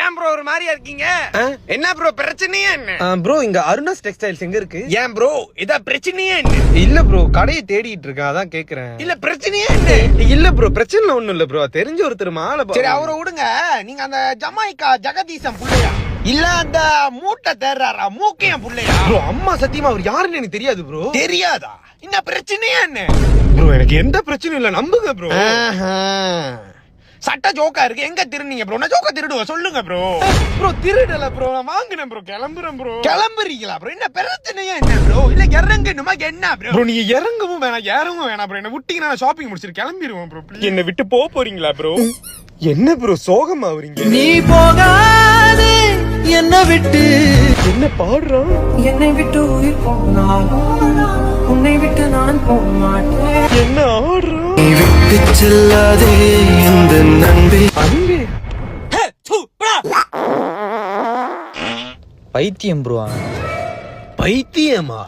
ஏன் ப்ரோ ஒரு மாதிரியா இருக்கீங்க? என்ன ப்ரோ பிரச்சனையா என்ன? ப்ரோ இங்க அருணாஸ் டெக்ஸ்டைல்ஸ் எங்க இருக்கு? ஏன் ப்ரோ இதா பிரச்சனையா என்ன? இல்ல ப்ரோ கடையை தேடிட்டு இருக்கேன், அதான் கேக்குறேன். இல்ல பிரச்சனையா என்ன? இல்ல ப்ரோ பிரச்சனை ஒண்ணும் இல்ல ப்ரோ, தெரிஞ்ச ஒருத்தர் மாலை. சரி அவரை விடுங்க. நீங்க அந்த ஜமாய்க்கா ஜெகதீசன் புள்ளையா இல்ல அந்த மூட்டை தேர்றாரா மூக்கையும் புள்ளையா? ப்ரோ அம்மா சத்தியமா அவர் யாருன்னு எனக்கு தெரியாது ப்ரோ. தெரியாதா? என்ன பிரச்சனையா என்ன? ப்ரோ எனக்கு எந்த பிரச்சனையும் இல்ல, நம்புங்க ப்ரோ. சட்ட ஜோக்கா இருக்கு. எங்க திருநீங்க ப்ரோ? நான் ஜோக்கா திருடுவ சொல்லுங்க ப்ரோ. ப்ரோ திருடல ப்ரோ, நான் வாங்கினேன் ப்ரோ, கிளம்புறேன் ப்ரோ. கிளம்புறீங்களா ப்ரோ? என்ன பிரச்சனையா என்ன ப்ரோ? இல்ல இறங்கணுமா என்ன ப்ரோ? ப்ரோ நீங்க இறங்கவும் வேணாம் ஏறவும் வேணாம் ப்ரோ, என்ன விட்டீங்கன்னா நான் ஷாப்பிங் முடிச்சிட்டு கிளம்பிடுவோம் ப்ரோ. என்ன விட்டு போக போறீங்களா ப்ரோ? என்ன ப்ரோ சோகமா வரீங்க? நீ போகாதே என்ன விட்டு. என்ன பாடுறான்? என்னை விட்டு உயிர் போனாலும் உன்னை விட்டு நான் போக மாட்டேன். என்ன ஆடுறான்? நீ விட்டு செல்லாதே இந்த நண்பே. அன்பே பைத்தியம் ப்ரோ. பைத்தியமா?